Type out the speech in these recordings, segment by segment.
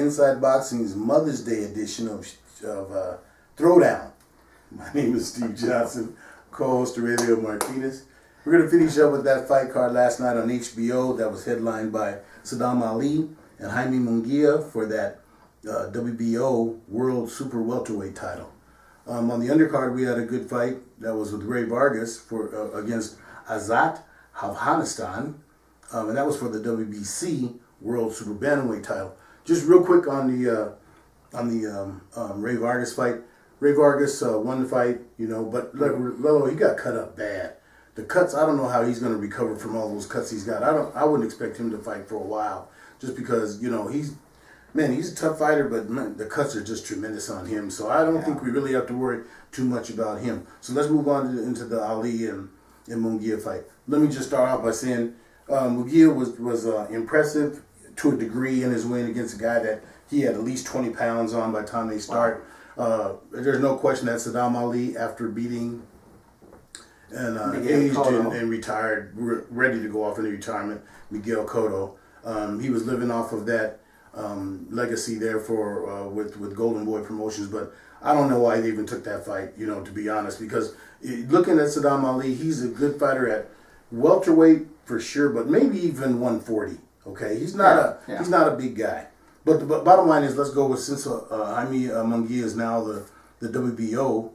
Inside Boxing's Mother's Day edition of Throwdown. My name is Steve Johnson, co-host Aurelio Martinez. We're going to finish up with that fight card last night on HBO that was headlined by Saddam Ali and Jaime Munguia for that WBO World Super Welterweight title. On the undercard, we had a good fight that was with Ray Vargas against Azat Afghanistan, and that was for the WBC World Super Bantamweight title. Just real quick on the Ray Vargas fight. Ray Vargas won the fight, but Lolo, he got cut up bad. The cuts, I don't know how he's going to recover from all those cuts he's got. I wouldn't expect him to fight for a while, just because he's a tough fighter, but man, the cuts are just tremendous on him. So I don't think we really have to worry too much about him. So let's move on into the Ali and Munguia fight. Let me just start off by saying Munguia was impressive to a degree in his win against a guy that he had at least 20 pounds on by the time they start. There's no question that Saddam Ali, after beating and aged and retired, ready to go off into retirement, Miguel Cotto, he was living off of that legacy there for with Golden Boy Promotions. But I don't know why they even took that fight, to be honest, because looking at Saddam Ali, he's a good fighter at welterweight for sure, but maybe even 140. Okay, he's not a big guy. But the bottom line is, let's go with, since Jaime Munguia is now the WBO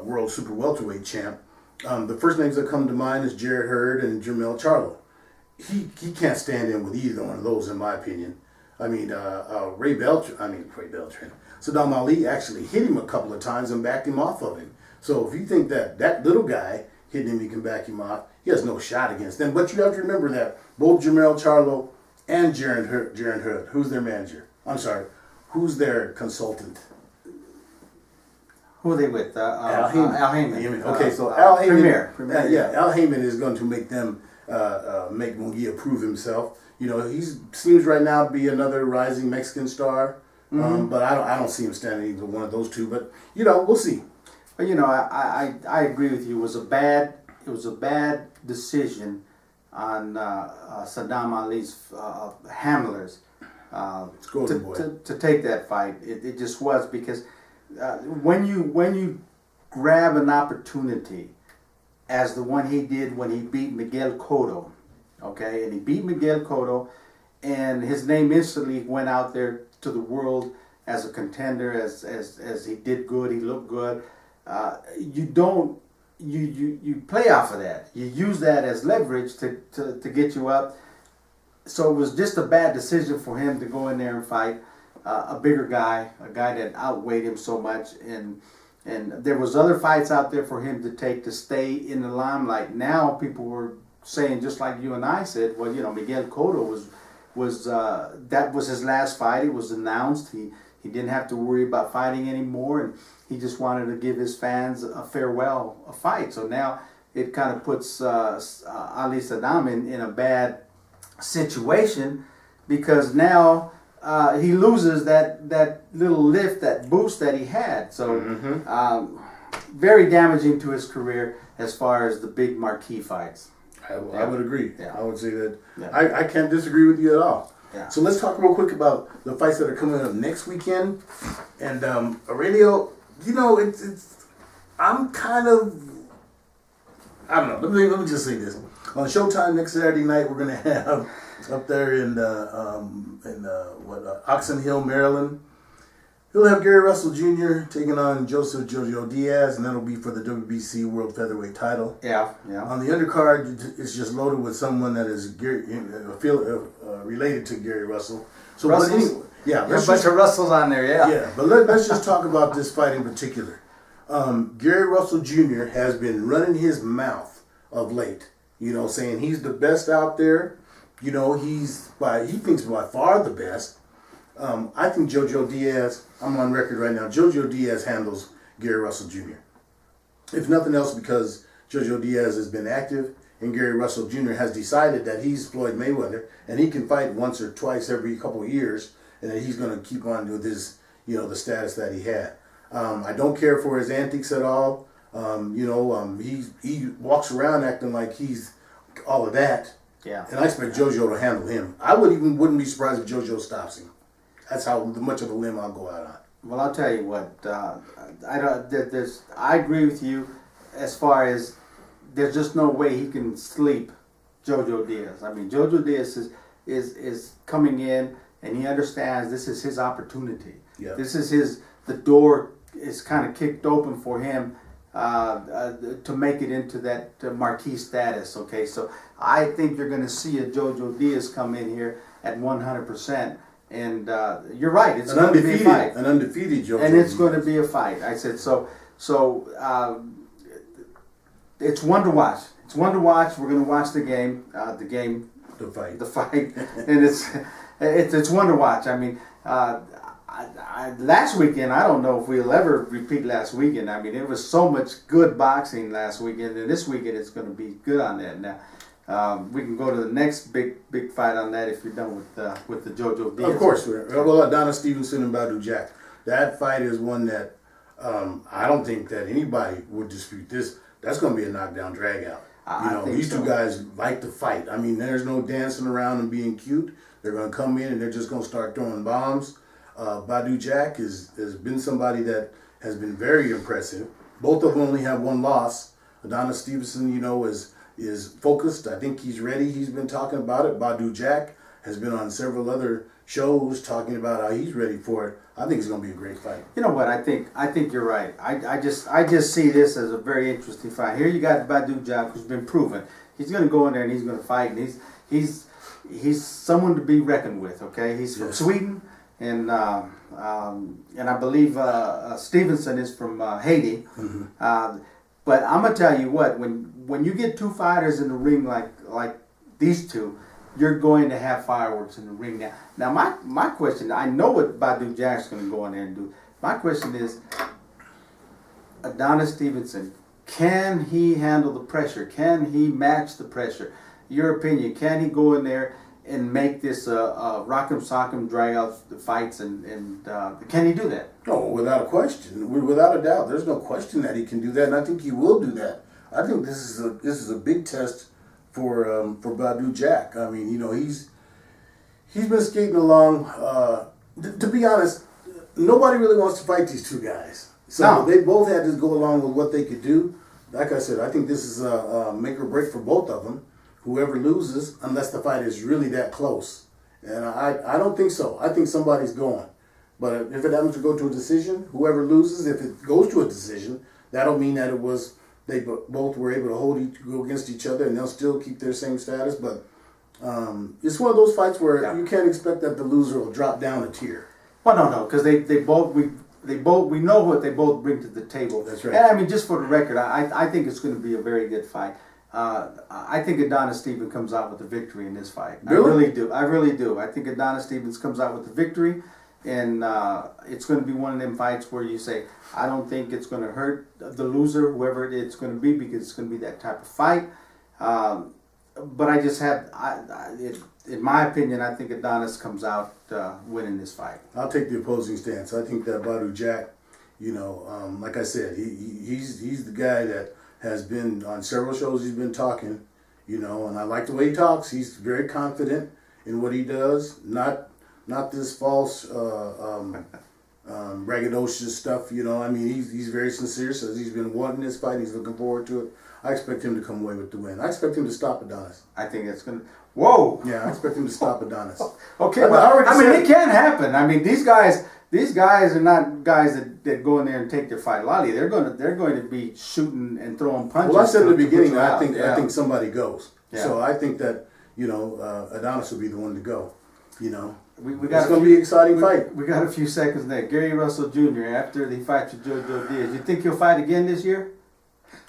World Super Welterweight champ. The first names that come to mind is Jarrett Hurd and Jermell Charlo. He can't stand in with either one of those, in my opinion. I mean, Ray Beltran. Saddam Ali actually hit him a couple of times and backed him off of him. So if you think that little guy hitting him, he can back him off, he has no shot against them. But you have to remember that both Jermell Charlo and Jarrett Hurd, who's their manager? I'm sorry, who's their consultant? Who are they with? Al Heyman. Al Heyman. Okay, so Al Heyman. Premier. Al Heyman is going to make them make Munguia prove himself. He seems right now to be another rising Mexican star, but I don't see him standing either one of those two. But we'll see. But I agree with you. It was a bad decision on Saddam Ali's handlers to take that fight. It just was, because when you grab an opportunity as the one he did when he beat Miguel Cotto, okay, and he beat Miguel Cotto, and his name instantly went out there to the world as a contender, as he did good, he looked good. You play off of that. You use that as leverage to get you up. So it was just a bad decision for him to go in there and fight a bigger guy, a guy that outweighed him so much. And there was other fights out there for him to take to stay in the limelight. Now people were saying, just like you and I said, well, Miguel Cotto was that was his last fight. It was announced. He didn't have to worry about fighting anymore, and he just wanted to give his fans a farewell, a fight. So now it kind of puts Ali Saddam in a bad situation, because now he loses that little lift, that boost that he had. So very damaging to his career as far as the big marquee fights. I would agree. Yeah. I would say that. Yeah. I can't disagree with you at all. Yeah. So let's talk real quick about the fights that are coming up next weekend. And Aurelio, it's I'm kind of, I don't know. Let me just say this. On Showtime next Saturday night, we're gonna have up there in Oxon Hill, Maryland. He'll have Gary Russell Jr. taking on Joseph Jojo Diaz, and that'll be for the WBC World Featherweight title. Yeah. On the undercard, it's just loaded with someone that is related to Gary Russell. So, Russell's? but anyway, There's a bunch of Russells on there, yeah. Yeah, but let's just talk about this fight in particular. Gary Russell Jr. has been running his mouth of late, saying he's the best out there. He thinks by far the best. I think Jojo Diaz, I'm on record right now, Jojo Diaz handles Gary Russell Jr. If nothing else, because Jojo Diaz has been active and Gary Russell Jr. has decided that he's Floyd Mayweather and he can fight once or twice every couple of years, and that he's going to keep on with his, the status that he had. I don't care for his antics at all. He walks around acting like he's all of that. Yeah. And I expect Jojo to handle him. I wouldn't be surprised if Jojo stops him. That's how much of a limb I'll go out on. Well, I'll tell you what. I agree with you as far as there's just no way he can sleep JoJo Diaz. I mean, JoJo Diaz is coming in, and he understands this is his opportunity. Yeah. This is the door is kind of kicked open for him to make it into that marquee status. Okay, so I think you're going to see a JoJo Diaz come in here at 100%. And you're right. It's going to be a fight. An undefeated JoJo. And it's going to be a fight. I said so. It's one to watch. It's one to watch. We're going to watch the game. The fight. And it's one to watch. I mean, last weekend, I don't know if we'll ever repeat last weekend. I mean, there was so much good boxing last weekend, and this weekend it's going to be good on that. Now, we can go to the next big fight on that if you're done with the JoJo Diaz. Of course, well, Adonis Stevenson and Badou Jack. That fight is one that I don't think that anybody would dispute. That's going to be a knockdown drag out. These two guys like to fight. I mean, there's no dancing around and being cute. They're going to come in and they're just going to start throwing bombs. Badou Jack has been somebody that has been very impressive. Both of them only have one loss. Adonis Stevenson, is focused. I think he's ready. He's been talking about it. Badou Jack has been on several other shows talking about how he's ready for it. I think it's going to be a great fight. You know what? I think you're right. I just see this as a very interesting fight. Here you got Badou Jack, who's been proven. He's going to go in there and he's going to fight. And he's someone to be reckoned with. Okay, he's from Sweden, and I believe Stevenson is from Haiti. Mm-hmm. But I'm gonna tell you what, when you get two fighters in the ring like these two, you're going to have fireworks in the ring. Now my question, I know what Badou Jack's gonna go in there and do. My question is, Adonis Stevenson, can he handle the pressure? Can he match the pressure? Your opinion, can he go in there and make this rock'em sock'em, drag out the fights, and can he do that? No, without a question, without a doubt. There's no question that he can do that, and I think he will do that. I think this is a big test for Badou Jack. I mean, he's been skating along. To be honest, nobody really wants to fight these two guys. So they both had to go along with what they could do. Like I said, I think this is a make or break for both of them. Whoever loses, unless the fight is really that close. And I don't think so. I think somebody's going. But if it happens to go to a decision, whoever loses, if it goes to a decision, that'll mean that they both were able to go against each other, and they'll still keep their same status. But it's one of those fights where you can't expect that the loser will drop down a tier. Well, no, because we know what they both bring to the table. That's right. And I mean, just for the record, I think it's going to be a very good fight. I think Adonis Stevens comes out with the victory in this fight. Really? I really do. I think Adonis Stevens comes out with the victory, and it's going to be one of them fights where you say, I don't think it's going to hurt the loser, whoever it's going to be, because it's going to be that type of fight. But I just have, in my opinion, I think Adonis comes out winning this fight. I'll take the opposing stance. I think that Badou Jack, like I said, he's the guy that has been on several shows. He's been talking, and I like the way he talks. He's very confident in what he does. Not this false, braggadocious stuff. He's very sincere. Says he's been wanting this fight. He's looking forward to it. I expect him to come away with the win. I expect him to stop Adonis. I think it's gonna. Whoa. Yeah, I expect him to stop Adonis. Okay, it can happen. I mean, these guys are not guys that go in there and take their fight lightly. They're going to be shooting and throwing punches. Well, I said in the beginning, I think somebody goes. Yeah. So I think that Adonis will be the one to go. We got it's going to be an exciting fight. We got a few seconds there. Gary Russell Jr. after he fights with JoJo Diaz, you think he'll fight again this year?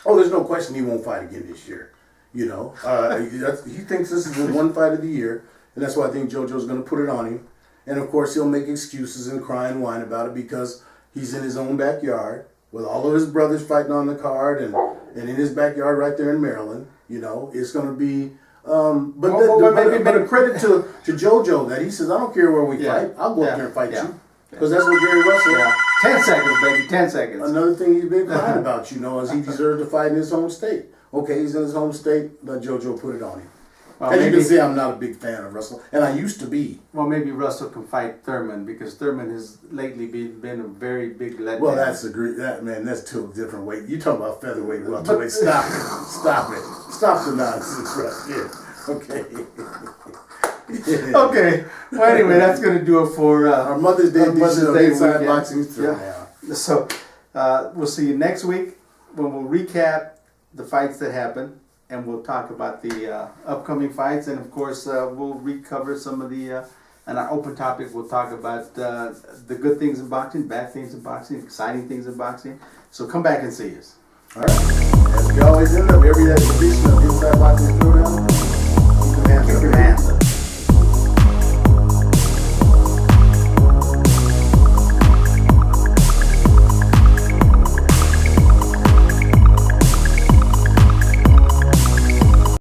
Oh, there's no question he won't fight again this year. He thinks this is the one fight of the year, and that's why I think JoJo's going to put it on him. And of course, he'll make excuses and cry and whine about it because he's in his own backyard with all of his brothers fighting on the card, and in his backyard right there in Maryland. It's going to be. But a credit to JoJo that he says, I don't care where we fight. I'll go up there and fight you. Because that's what Gary Russell. Yeah. 10 seconds, baby. 10 seconds. Another thing he's been crying about, is he deserved to fight in his home state. Okay, he's in his home state. Let JoJo put it on him. Well, As you maybe, can see, I'm not a big fan of Russell, and I used to be. well, maybe Russell can fight Thurman because Thurman has lately been a very big letdown. Well, that's that's two different weight. You talking about featherweight, welterweight? Stop it! Stop it! Stop the nonsense right here. Okay. Okay. Well, anyway, that's going to do it for Our Mother's Day edition of Inside weekend. Boxing Throwdown. So we'll see you next week when we'll recap the fights that happened, and we'll talk about the upcoming fights, and of course we'll recover some of the and our open topic. We'll talk about the good things in boxing, bad things in boxing, exciting things in boxing. So come back and see us. All right. As we always end up every edition of Inside Boxing Throwdown.